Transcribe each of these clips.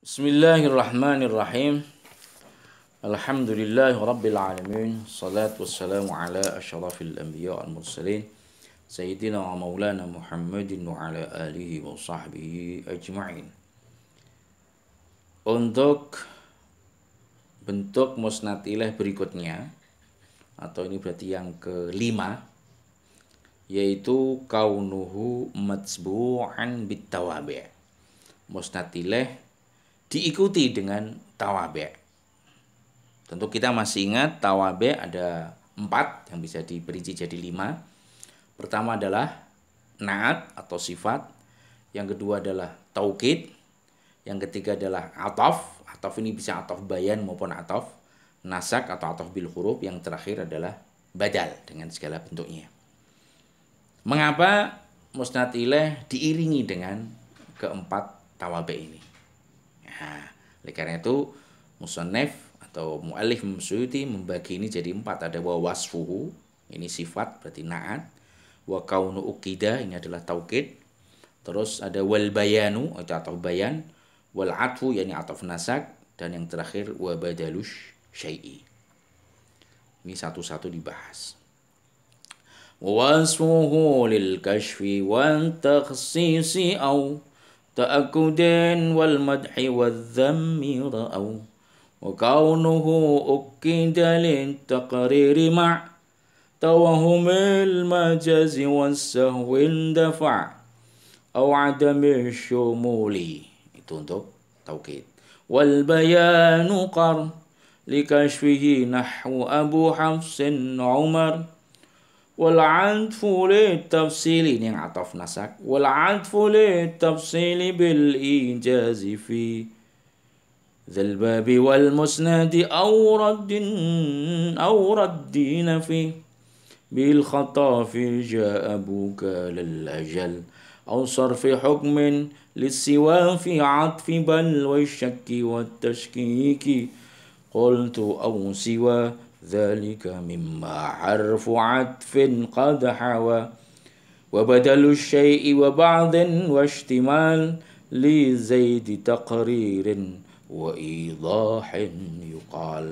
Bismillahirrahmanirrahim. Alhamdulillahi rabbil alamin. Salatu wassalamu ala asyrafil anbiya wal mursalin Sayyidina wa maulana Muhammadin wa ala alihi wa sahbihi ajma'in. Untuk bentuk musnad ilaih berikutnya, atau ini berarti yang kelima, yaitu kaunuhu matsbu'an bitawabi'. Musnad ilaih diikuti dengan tawabi'. Tentu kita masih ingat tawabi' ada 4 yang bisa diperinci jadi 5. Pertama adalah na'at atau sifat. Yang kedua adalah taukid. Yang ketiga adalah ataf. Ataf ini bisa ataf bayan maupun ataf nasak atau ataf bil huruf. Yang terakhir adalah badal dengan segala bentuknya. Mengapa musnad ilaih diiringi dengan keempat tawabi' ini? Nah, oleh karena itu musannif atau mu'allif Suyuti membagi ini jadi 4. Ada wa wasfuhu, ini sifat berarti na'at. Wa kaunu ukida, ini adalah taukid. Terus ada wal bayanu, itu ataf bayan. Wal atfu, yakni ataf nasak. Dan yang terakhir wa badalush syai'i. Ini satu-satu dibahas. Wasfuhu lil kashfi wal takhsisi au ta'akudin wal madhi wal dhammi ra'au wa kaunuhu ukida lin taqriri ma' tawahumil majazi was sahwin dafa' aw adami syumuli. Itu untuk taukid. Wal bayanu qar likashfihi nahwu Abu Hafsin Umar. Wal 'atfu litafsili, ini yang ataf nasak. Wal 'atfu litafsili bil ijazi fi dzal babi wal musnadi aw raddin fi bil khatafi jaa abuka lil ajal aw sarfi hukmin lisiwa fi 'atfi bal wa syakki wat tashkiki qultu aw siwa ذلك مما حرف عطف قد حوى وبدل الشيء وبعض واشتمال لزيد تقرير وإيضاح يقال.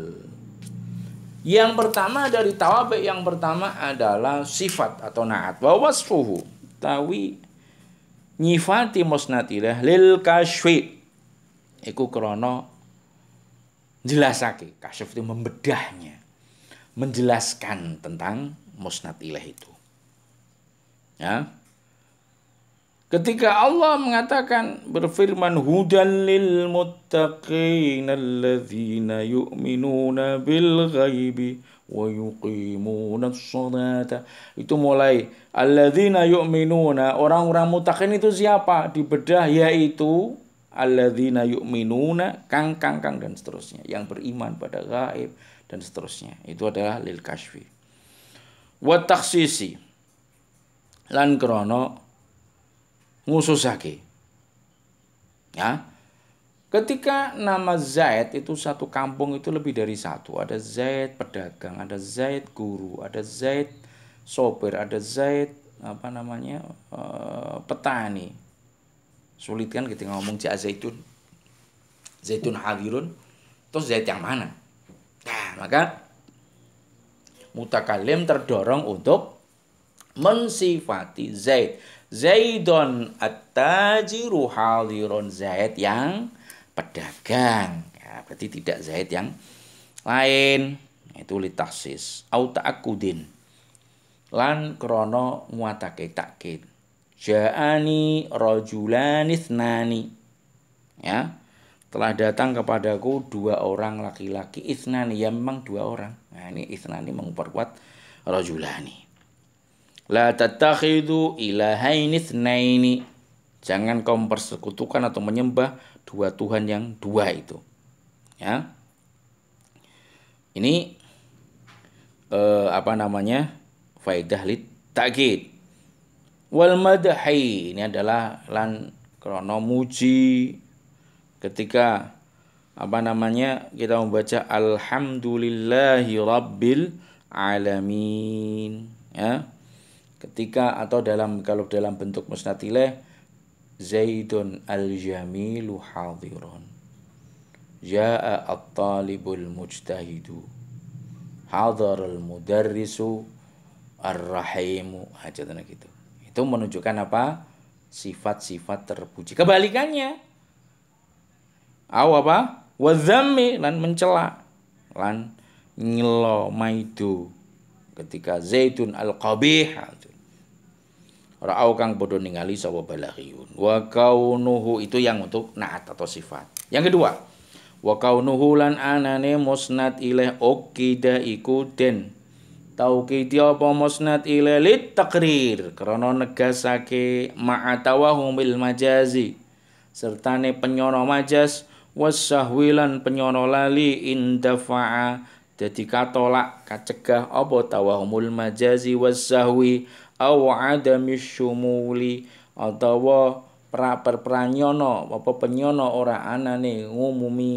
Yang pertama dari tawabi' yang pertama adalah sifat atau na'at. Wa wasfuhu, tawi nyifati musnad ilaih lil kashfi, iku krana jelasake. Kasyf itu membedahnya, menjelaskan tentang musnad ilaih itu. Ya. Ketika Allah mengatakan, berfirman hudan lil muttaqin alladzina yu'minuna bil ghaibi wa yuqimuna sholata. Itu mulai alladzina yu'minuna, orang-orang muttaqin itu siapa? Dibedah, yaitu alladzina yu'minuna kang dan seterusnya, yang beriman pada gaib dan seterusnya. Itu adalah lil kashfi. Wa takhsisi, lan krana ngususake. Ya. Ketika nama Zaid itu satu kampung itu lebih dari satu. Ada Zaid pedagang, ada Zaid guru, ada Zaid sopir, ada Zaid petani. Sulit kan ketika ngomong ja zaitun. Zaitun hadirun. Terus Zaid yang mana? Nah, maka mutakallim terdorong untuk mensifati Zaid. Zaidun at-tajiru hadirun, Zaid yang pedagang. Ya, berarti tidak Zaid yang lain. Itu litaksis. Au ta'akudin, lan krono nguatake takkid. Ja'ani rajulani ithnani. Ya. Telah datang kepadaku 2 orang laki-laki. Ithnani, ya memang 2 orang. Nah, ini ithnani memperkuat rajulani. La tattakhidhu ilahaini itsnaini. Jangan kau mempersekutukan atau menyembah 2 Tuhan yang 2 itu. Ya. Ini faedah lit ta'kid. Wal madhi, ini adalah lan krana muji. Ketika kita membaca alhamdulillahi rabbil alamin, ya. Ketika atau kalau dalam bentuk musnad ilaih Zaidun al-jamilu hadirun. jaa at-talibul mujtahidu, hadarul mudarrisu ar-rahimu, aja gitu. Itu menunjukkan apa? Sifat-sifat terpuji. Kebalikannya, apa? Wa dzammi, lan mencela, lan nyelo maido ketika Zaidun al-qabih. Ra'au kang bodoh ningali sapa balaghiyun. Wa kaunuhu, itu yang untuk naat atau sifat. Yang kedua, wa kaunuhu lan anane musnad ilaih ukida iku den taukidi apa musnad ilaih lit takrir krana negasake ma'atawahumil majazi sertane penyono majaz wasahwilan penyono lali indafa'a dadi katolak kacegah apa tawahumul majazi wasahwi aw adamis syumuli atawa pranyono apa penyono ora anane ngumumi.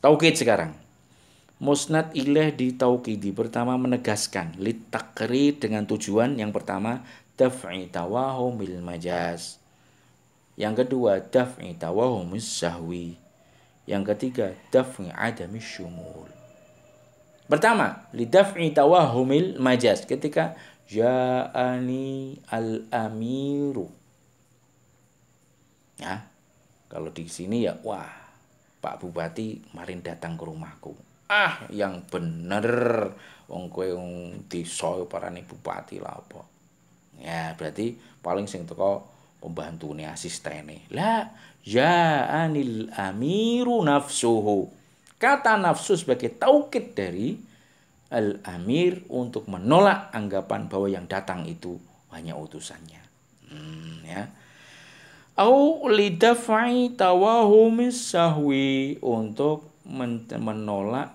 Taukid sekarang. Musnad ilaih ditaukidi, pertama menegaskan litakri dengan tujuan yang pertama daf'i tawahumil majaz, yang kedua daf'i tawahumis sahwi, yang ketiga daf'i adamis syumul. Pertama, lidaf'i tawahumil majaz, ketika ja'ani al-amiru. Ya, kalau di sini ya, wah, Pak Bupati marin datang ke rumahku. Yang bener, wong kowe wong desa parane bupati lah apa. Ya, berarti paling sing teko pembantune asistene. La ja'anil amiru nafsuhu. Kata nafsu sebagai taukid dari al-amir untuk menolak anggapan bahwa yang datang itu hanya utusannya. Ya. Au lidafai tawahumis sahwi, untuk menolak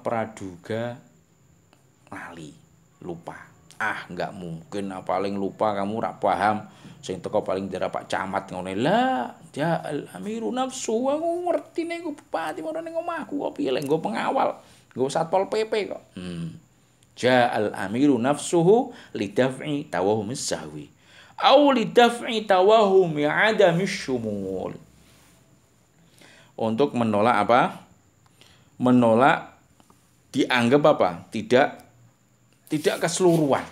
praduga lali, lupa. Enggak mungkin paling lupa kamu rak paham sing teko paling dera Pak Camat ngene. La ja'al amiru nafsu, aku ngerti nek bupati marane ning omahku kok piye lek nggo pengawal, nggo satpol PP kok. Ja'al amiru nafsuhu lidaf'i tawahumis sahwi au lidaf'i tawahumi adamis syumul, untuk menolak apa? Menolak dianggap apa? Tidak keseluruhan.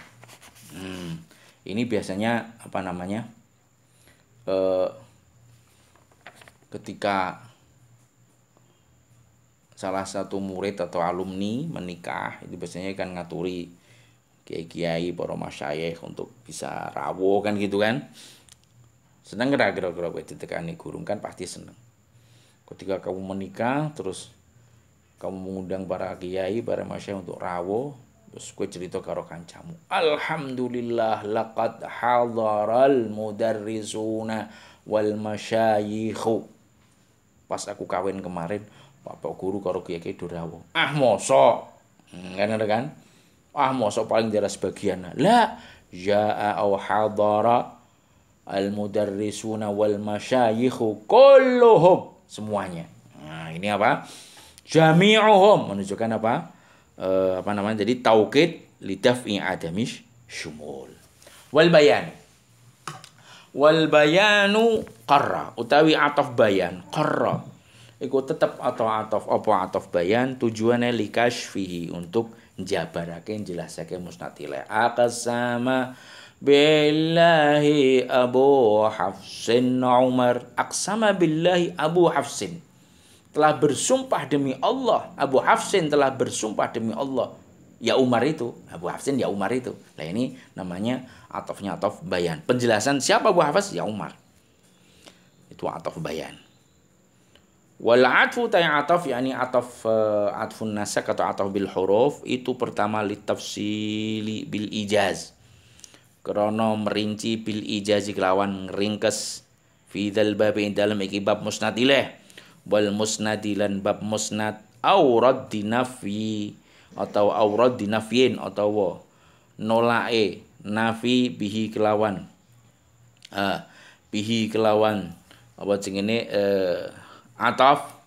Ini biasanya apa namanya? Ketika salah satu murid atau alumni menikah, itu biasanya kan ngaturi kiai-kiai para masyayikh untuk bisa rawuh kan gitu kan. Seneng kira-kira kowe ditekani guru kan pasti seneng. Ketika kamu menikah terus kamu mengundang para kiai, para masyayikh untuk rawuh, terus kowe cerita karo kancamu. Alhamdulillah laqad hadaral mudarrisuna wal masyayikh. Pas aku kawin kemarin, Bapak guru karo kiai-kiai do rawuh. Mosok. Kan ada kan? Mosok paling daerah sebagian. La jaa aw hadara al mudarrisuna wal masyayikh kulluhum, semuanya. Nah, ini apa? Jami'uhum, menunjukkan apa? Jadi taukid lidaf'i adamish syumul. Wal bayanu qarra, utawi ataf bayan qarra iku tetep atau ataf bayan tujuannya likashfihi, untuk jabarake jelasake musnad ilaih. Aqsama billahi Abu Hafsin Umar. Aqsama billahi Abu Hafsin, telah bersumpah demi Allah. Abu Hafsin telah bersumpah demi Allah. Ya Umar itu, Abu Hafsin ya Umar itu. Nah ini namanya atafnya ataf bayan. Penjelasan siapa Abu Hafs? Ya Umar. Itu ataf bayan. Wal atfu ta'ya ataf, yakni ataf atfun nasak atau ataf bil huruf, itu pertama litafsili bil ijaz, krana merinci bil ijaz kelawan ngringkes fi dzal bab dalam iki bab musnad ilaih, wal musnadilan bab musnad aurad dinafyi atau aurad dinafyin atau nolae nafi bihi kelawan apa jenenge ataf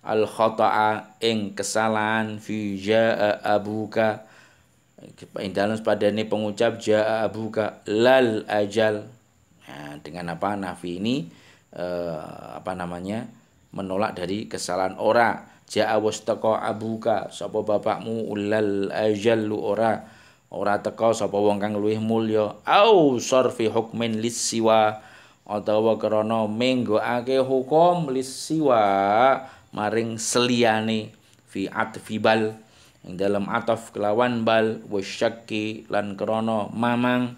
al khata'a ing kesalahan fi jaa abuka, ing dalem padane pengucap jaa abuka lal ajal. Nah, dengan apa nafi ini menolak dari kesalahan ora. Ja'a wastaqo abuka, sapa bapakmu ulal ajallu ora teka sapa wong kang luwih mulya. Au sarfi hukmin lissiwa, utawa krana menggokake hukum lissiwa maring seliyane fi atfi bal ing dalam ataf kelawan bal wasyakki lan krana mamang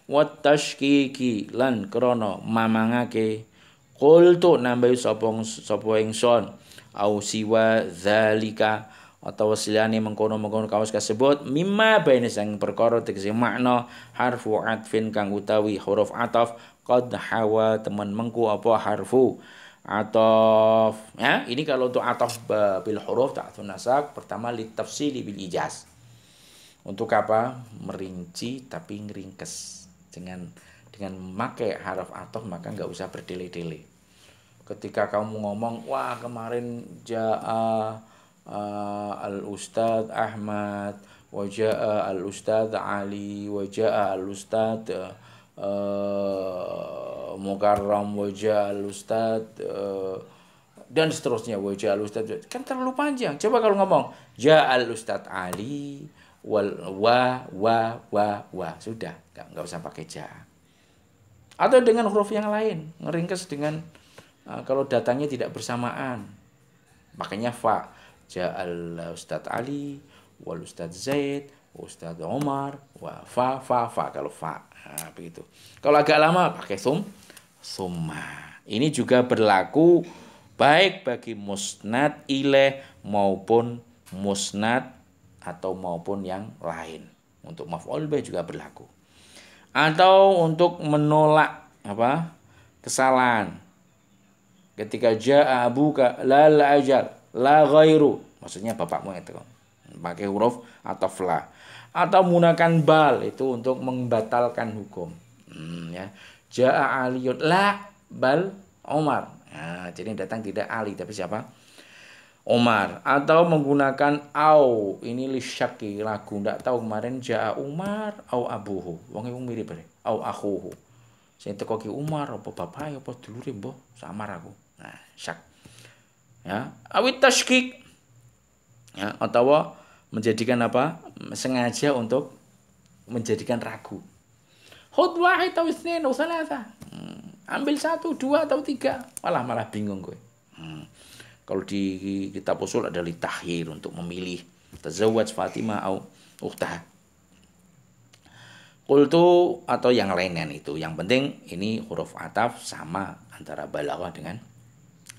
wat tashkiki lan krana mamangake. Qultu nambahi sapa ingsun au siwa zalika atau silane mengkono-mengkono kaos kasebut mimma baina sang perkara tegese makna harfu atfin kang utawi huruf ataf qad hawa teman mengku apa harfu ataf ya. Ini kalau untuk ataf bil huruf ta'tun nasab pertama litafsili bil ijaz. Untuk apa? Merinci tapi ngeringkes. Dengan memakai haraf ataf maka enggak usah berdele-dele. Ketika kamu ngomong, wah kemarin ja'a al-Ustadz Ahmad, wa ja'a al-Ustadz Ali, wa ja'a al-Ustadz Mukarram, wa ja'a al-Ustadz dan seterusnya, wa ja'a al-Ustadz. Kan terlalu panjang. Coba kalau ngomong ja'a al-Ustadz Ali wa sudah, enggak usah pakai ja'a. Atau dengan huruf yang lain, ngeringkes dengan kalau datangnya tidak bersamaan, makanya fa. Ja'al Ustadz Ali, wal Ustadz Zaid, Ustadz Omar, wa fa kalau fa. Nah, begitu. Kalau agak lama pakai summa. Ini juga berlaku baik bagi musnad ilaih maupun musnad atau maupun yang lain. Untuk maf'ul bih juga berlaku. Atau untuk menolak kesalahan. Ketika ja'a abuka la ajal la ghairu, maksudnya bapakmu itu pakai huruf atau la. Atau menggunakan bal itu untuk membatalkan hukum. Ya. Ja'a aliyun la bal Umar. Nah, jadi datang tidak Ali tapi siapa? Umar. Atau menggunakan au, ini li syaki lagu ndak tahu kemarin ja'a Umar au abuhu. Wong iku mirip bare. Au akhuhu. Sing teko ki Umar apa bapak apa dulure mbah samar aku. Nah, syak. Ya, awit tashkik. Ya, atau menjadikan sengaja untuk menjadikan ragu. Khud wahid atau itsnain atau tsalatsa. Ambil 1, 2 atau 3. Malah bingung gue. Kalau di kitab usul ada litahir untuk memilih tazawwaj Fatimah atau ukhtah. Qultu atau yang lainnya itu. Yang penting ini huruf ataf sama antara balaghah dengan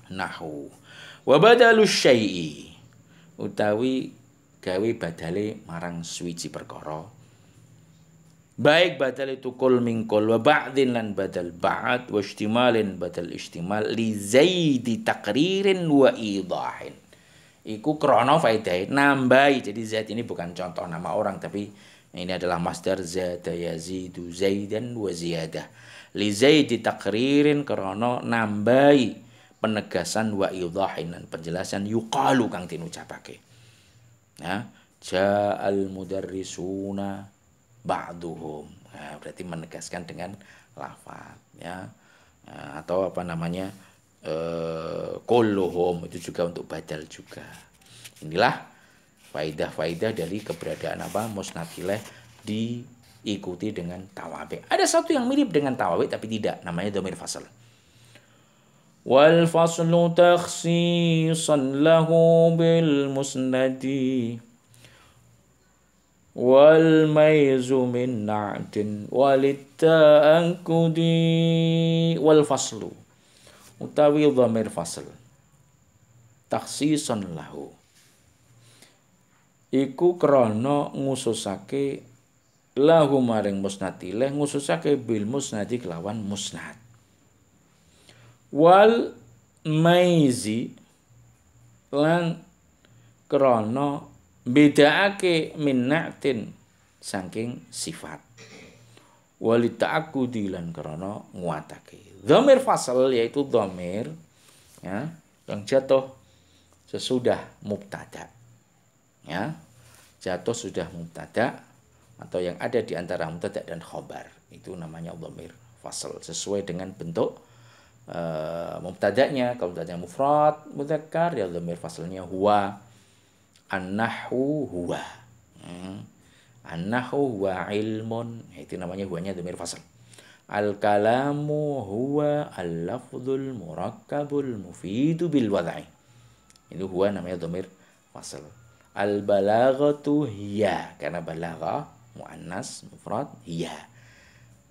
nahwu. Wa badalus syai'i utawi gawe badale marang suwiji perkara. Baik badal itu kul min kul wa ba'din lan badal ba'd wa ihtimalin badal ihtimal li zaidi taqririn wa idahin. Iku krana faedahe nambahi. Jadi zaid ini bukan contoh nama orang tapi ini adalah masdar zada yazidu zaidan wa ziyadah. Li zaidi taqririn krana nambahi penegasan wa idahin dan penjelasan yuqalu kang diucapake. Ya, ja'al mudarrisuna ba'duhum. Nah, berarti menegaskan dengan lafaz ya. Atau kulluhum itu juga untuk badal juga. Inilah faidah-faidah dari keberadaan musnad ilaih diikuti dengan tawabi'. Ada satu yang mirip dengan tawabi' tapi tidak, namanya dhamir fasl. Wal faslu takhsisan lahu bil musnadi wal maizu min na'tin walitta'ankudi. Wal faslu utawi dhamir fasl takhsisan lahu iku krana ngususake lahu maring musnad ilaih, ngususake bil musnadi kelawan musnad. Wal maizi lan krana bedaake min na'tin saking sifat. Wali ta'akkudi lan krana nguatake. Dhamir fasl yaitu dhamir ya yang jatuh sesudah mubtada. Ya. Jatuh sudah mubtada atau yang ada di antara mubtada dan khobar. Itu namanya dhamir fasl sesuai dengan bentuk mubtada'nya. Kalau mubtada'nya mufrad mudzakkar ya dhamir faslnya huwa. An-nahwu huwa. An-nahwu huwa ilmun. Itu namanya huwanya dhamir fasl. Al-kalamu huwa al-lafdzul murakkabul mufidu bil wad'i. Itu huwa namanya dhamir fasl. Al-balaghatu hiya, karena balaghah muannas mufrad hiya.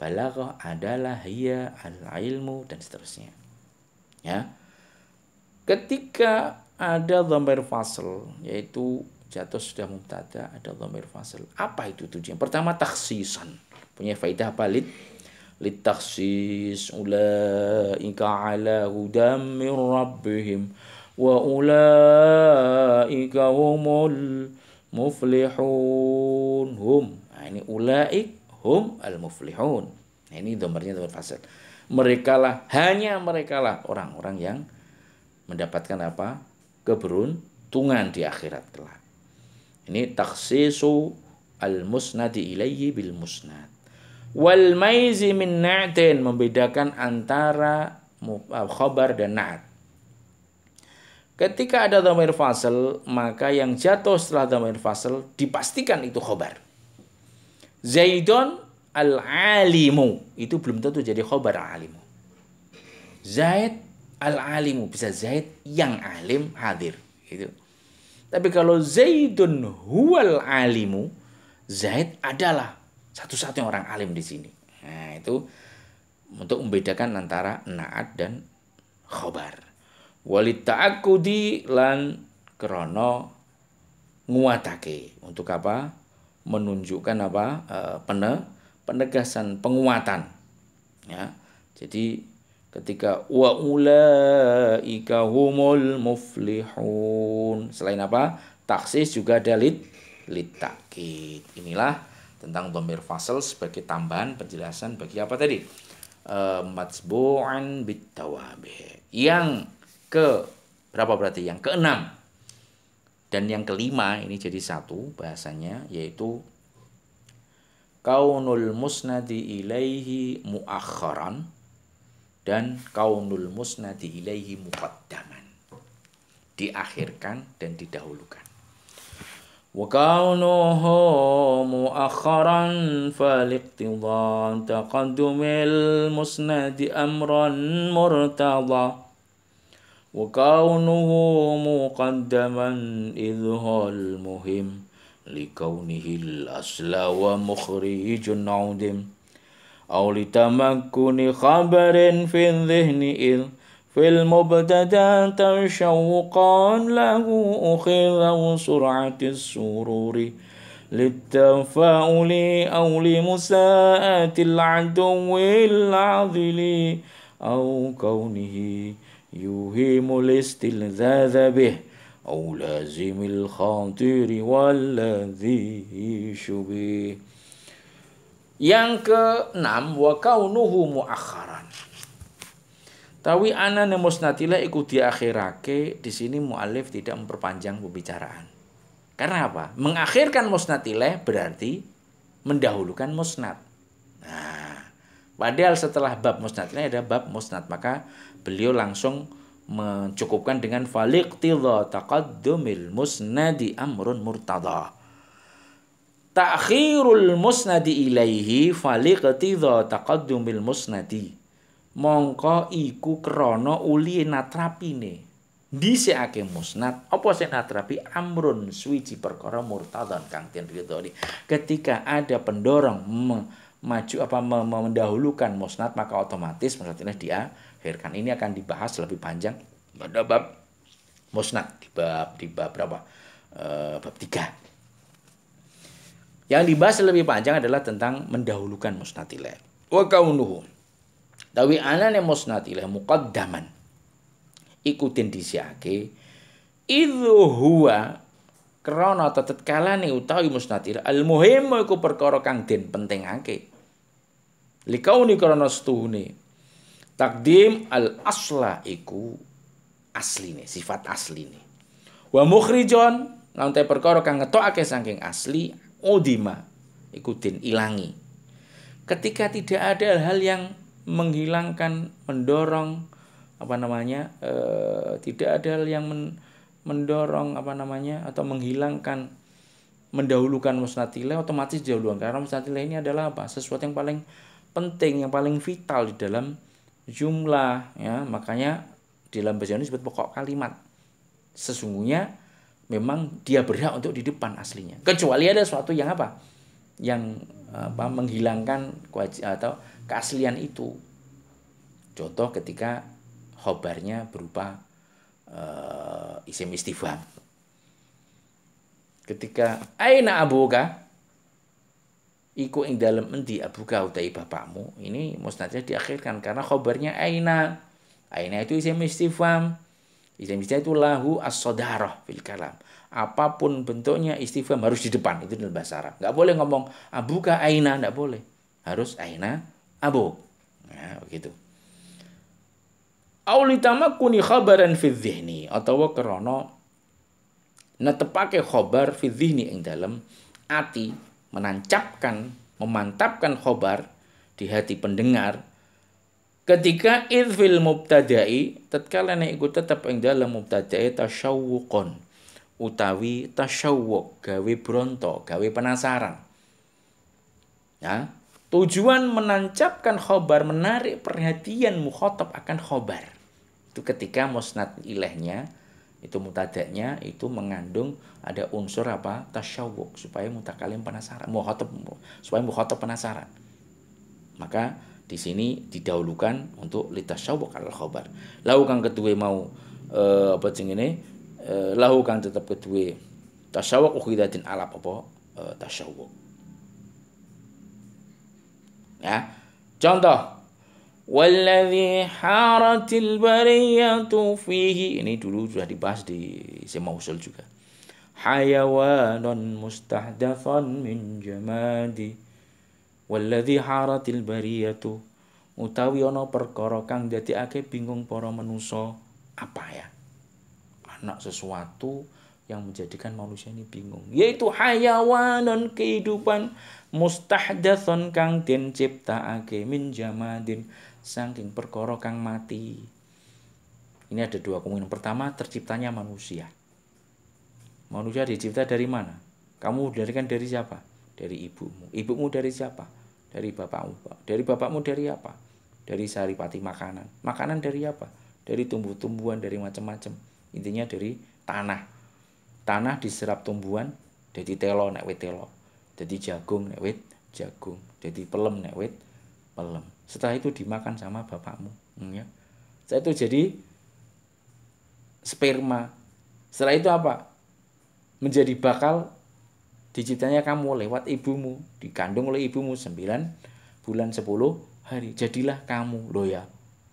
Balaghah adalah hiya al-ilmu dan seterusnya. Ya. Ketika ada dhamir fasl, yaitu jatuh sudah mubtada, ada dhamir fasl. Apa itu tujuan? Pertama takhsisan. Punya faedah apa? Litakhsis ulaika ala hudam min rabbihim wa ulaika humul muflihun. Nah, ini ulaik hum al muflihun. Nah, ini dhamirnya dhamir fasl. Hanya mereka lah orang-orang yang mendapatkan apa? Keberuntungan di akhirat kelak. Ini takhsisu al-musnadi ilaihi bil musnad. Wal maizi min na'tin, membedakan antara khabar dan na'at. Ketika ada dhamir fasl, maka yang jatuh setelah dhamir fasl dipastikan itu khabar. Zaidun al-alimu, itu belum tentu jadi khabar alimu. Zaid al-alimu, bisa Zaid yang alim hadir gitu. Tapi kalau Zaidun huwal alimu, Zaid adalah satu-satunya orang alim di sini. Nah, itu untuk membedakan antara na'at dan khabar. Walit ta'akkudi lan krana nguatake. Untuk apa? Menunjukkan apa? Penegasan, penguatan. Ya. Jadi ketika wa ulaika humul muflihun, selain apa? Taksis juga ada litakid. Inilah tentang dhamir fasl sebagai tambahan penjelasan bagi apa tadi? Matsbu'an bitawabi. Yang ke berapa berarti? Yang keenam. Dan yang kelima ini jadi satu bahasanya, yaitu kaunul musnadi ilaihi muakharan dan kaunul musnadi ilaihi muqaddaman, diakhirkan dan didahulukan. Wa kaunuhu muakharan faliqtidha taqaddumil musnadi amran murtadha wa kaunuhu muqaddaman idhal muhim likaunihil asla wa mukhrijun audim أو لتمكن خبر في الذهن إذ في المبتدأ تشوقا له أخذ سرعة السرور للتفاؤل أو لمساءة العدو العاذل أو كونه يوهم الاستلذاذ به أو لازم الخاطر والذي شبه. Yang keenam, wa kaunuhu muakharan. Tawi anane musnadilah iku diakhirake. Di sini muallif tidak memperpanjang pembicaraan. Karena apa? Mengakhirkan musnadilah berarti mendahulukan musnad. Nah, padahal setelah bab musnadilah ada bab musnad, maka beliau langsung mencukupkan dengan faliqtidha taqaddumil musnadi amrun murtada. Ta'khirul musnadi ilaihi faliqtidha taqaddumil musnadi. Mongko iku krana uli natrapine dhisikake musnad. Apa sing natrapi? Amrun, suwiji perkara murtadhan kang den ridhoni. Ketika ada pendorong mendahulukan musnad, maka otomatis musnad ini diakhirkan. Ini akan dibahas lebih panjang pada bab musnad di bab berapa? Bab 3. Yang dibahas lebih panjang adalah tentang mendahulukan musnadilah. Wa kaunuhu tawi anane musnadilah muqaddaman ikutin disiake idzu huwa krana tatkala utawi musnadilah al muhim iku perkara kang den pentingake likauni krana setuhune takdim al asla iku asline, sifat asline, wa mukhrijon lan perkara kang ngetokake saking asli udima ikutin ilangi. Ketika tidak ada hal yang menghilangkan, mendorong tidak ada hal yang mendorong atau menghilangkan, mendahulukan musnad ilaih, otomatis didahulukan, karena musnad ilaih ini adalah apa? Sesuatu yang paling penting, yang paling vital di dalam jumlah, ya. Makanya di dalam bahasa Indonesia disebut pokok kalimat. Sesungguhnya memang dia berhak untuk di depan aslinya, kecuali ada sesuatu yang menghilangkan atau keaslian itu. Contoh ketika khobarnya berupa isim istifham. Ketika aina abuka, iku ing dalem endi abuka utai bapakmu, ini musnadnya diakhirkan karena khobarnya aina. Aina itu isim istifham. Isim istifham itu lahu as-sodarah fil kalam. Apapun bentuknya istifham harus di depan, itu dalam bahasa Arab. Enggak boleh ngomong abuka aina, enggak boleh. Harus aina abu. Nah, begitu. Aulitama kuni khabaran fi dhihni, atau krana netepake khobar fi dhihni ing dalem ati, menancapkan, memantapkan khobar di hati pendengar. Ketika idfil mubtada'i, tatkala nek iku tetep ing dalem mubtada'i tasyawwuqon, utawi tasyawwuq, gawe bronto, gawe penasaran. Ya, tujuan menancapkan khobar, menarik perhatian mukhatab akan khobar. Itu ketika musnad ilaihnya, itu mubtada'nya itu mengandung ada unsur apa? Tasyawwuq, supaya mutakalim penasaran, supaya mukhatab penasaran. Maka di sini didahulukan untuk litasyawwuq al khobar. Lahu kang kedue mau lahu kang tetep kedue tasyawwuq ukhidatin alap apa tasyawwuq. Ya. Contoh walladzi haratil bariyatu fihi, ini dulu sudah dibahas di isim mausul juga. Hayawanun mustahdatsan min jamadi walladzi haratil bariyatu, utawi ana perkara kang dadekake bingung para manusa. Apa ya? Anak sesuatu yang menjadikan manusia ini bingung, yaitu hayawanun, kehidupan, mustahdatsun kang den ciptakake min jamadin, saking perkara kang mati. Ini ada dua kemungkinan. Pertama, terciptanya manusia. Manusia dicipta dari mana? Kamu dilahirkan dari siapa? Dari ibumu. Ibumu dari siapa? Dari bapakmu. Dari bapakmu dari apa? Dari saripati makanan. Makanan dari apa? Dari tumbuh-tumbuhan, dari macam-macam. Intinya dari tanah. Tanah diserap tumbuhan, jadi telo nek wit telo. Jadi jagung nek wit jagung. Jadi pelem nek wit pelem. Setelah itu dimakan sama bapakmu, ya. Setelah itu jadi sperma. Setelah itu apa? Menjadi bakal diciptanya kamu lewat ibumu, dikandung oleh ibumu 9 bulan 10 hari. Jadilah kamu, loh ya.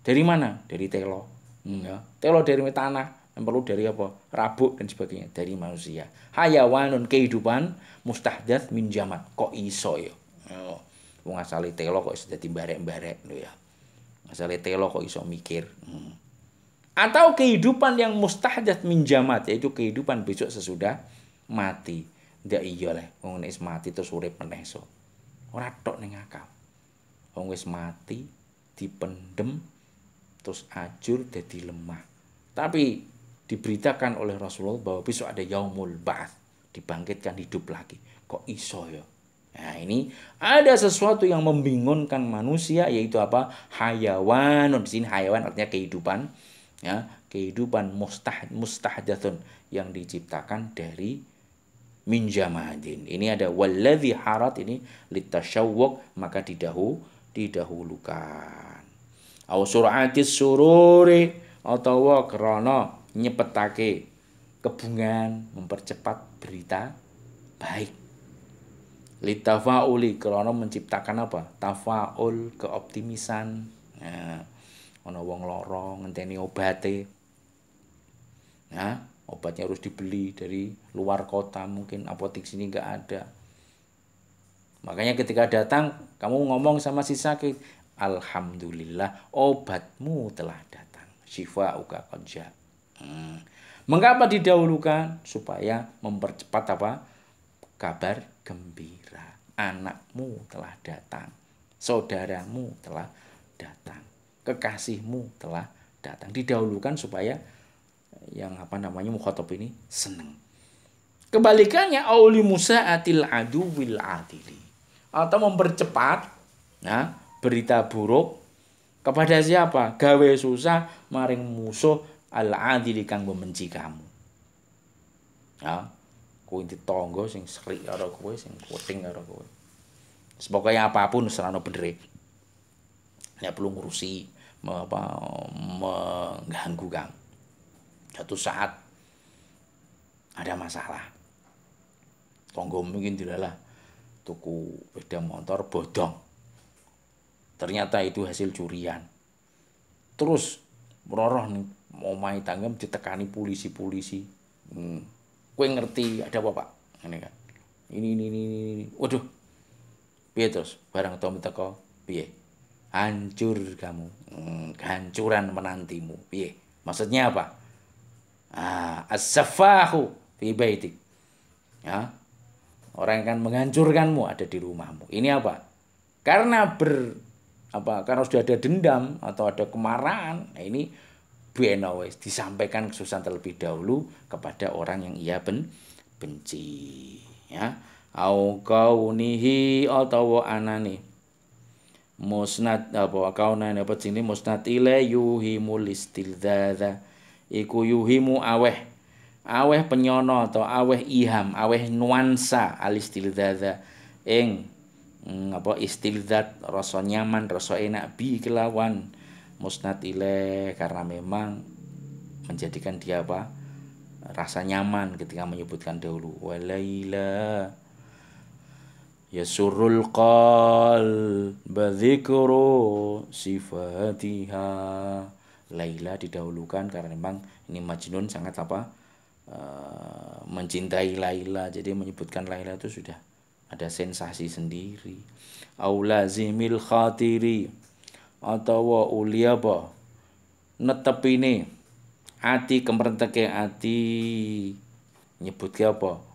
Dari mana? Dari telo. Ya. Telo dari tanah. Yang perlu dari apa? Rabuk dan sebagainya. Dari manusia. Hayawanun, kehidupan, mustahdats min jamad. Kok iso ya? Wong asale telo kok iso dadi barek-barek lho ya. Asale telo kok iso mikir. Atau kehidupan yang mustahdats min jamad, yaitu kehidupan besok sesudah mati. Ndak iya leh, wong nek mati terus urip meneh iso. Ora tok ning akal. Wong wis mati dipendem terus ajur dadi lemah. Tapi diberitakan oleh Rasulullah bahwa besok ada yaumul ba'ats, dibangkitkan hidup lagi. Kok iso ya? Nah, ini ada sesuatu yang membingungkan manusia, yaitu apa? Hayawanun. Di sini hayawan artinya kehidupan, ya, kehidupan mustahdatsun yang diciptakan dari min jamadin. Ini ada walladzi harat, ini litasyawwuq, maka didahulukan. Aw suratis sururi, atau krana nyepetake kebungan, mempercepat berita baik. Litafauli, krana menciptakan apa? Tafaul, keoptimisan. Nah, ana wong lara ngenteni obate. Nah, obatnya harus dibeli dari luar kota, mungkin apotek sini enggak ada. Makanya ketika datang, kamu ngomong sama si sakit, alhamdulillah, obatmu telah datang. Syifa'uka qad jaa. Mengapa didahulukan? Supaya mempercepat apa? Kabar gembira. Anakmu telah datang. Saudaramu telah datang. Kekasihmu telah datang. Didahulukan supaya yang mukhatab ini senang. Kebalikannya auli musa'atil aduwil adili, atau mempercepat berita buruk kepada siapa? Gawe susah maring musuh al-adili kang membenci kamu. Ya, kowe ditangga sing serik karo kowe, sing kuting karo kowe. Pokoknya apapun serana bener. Nek perlu ngurusi mengganggu kamu. Suatu saat ada masalah. Tangga mungkin dilalah tuku sepeda motor bodong. Ternyata itu hasil curian. Terus meroroh nih omahe tanggam ditekani polisi-polisi. Kowe ngerti ada apa, Pak? Ngene kan. Ini. Waduh. Piye terus? Barang teko piye? Hancur kamu. Kehancuran menantimu. Piye? Maksudnya apa? As-safahu fi baitik. Ya. Orang yang akan menghancurkanmu ada di rumahmu. Ini apa? Karena karena sudah ada dendam atau ada kemarahan. Nah, ini benawes disampaikan kesusahan terlebih dahulu kepada orang yang ia benci, ya. Au kaunihi atau anani musnad kaunane sini musnad ila yuhimul istildzadza iku yuhimu aweh penyono atau aweh iham aweh nuansa alistildzadza ing istildzat rasa nyaman rasa enak bi kelawan musnad ila, karena memang menjadikan dia rasa nyaman ketika menyebutkan dahulu walaila yasurul qalba dzikru sifatiha. Laila didahulukan karena memang ini Majnun sangat mencintai Laila, jadi menyebutkan Laila itu sudah ada sensasi sendiri. Aulazimil khatiri atau ulia netepine ati kemrenteke ati nyebutke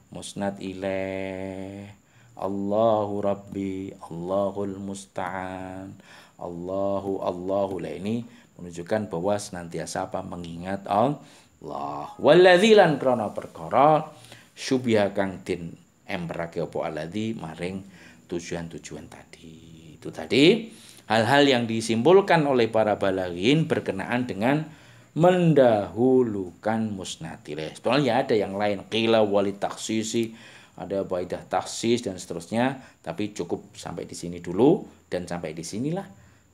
musnad ilaih Allahu Rabbi, Allahul Musta'an, Allahu. Lah ini menunjukkan bahwa senantiasa mengingat Allah. Walladzi lan krana perkara syubha kang den emrake alladzi maring tujuan-tujuan tadi. Itu tadi hal-hal yang disimpulkan oleh para balaghin berkenaan dengan mendahulukan musnadileh. Sebenarnya ada yang lain, qila wali taksisi, ada baidah taksis dan seterusnya, tapi cukup sampai di sini dulu, dan sampai di sinilah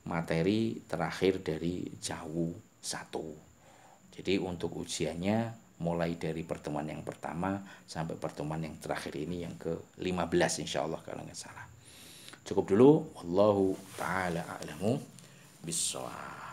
materi terakhir dari Jawu 1. Jadi untuk ujiannya mulai dari pertemuan yang pertama sampai pertemuan yang terakhir ini yang ke-15 insyaallah kalau nggak salah. Cukup dulu, wallahu taala a'lamu bissawab.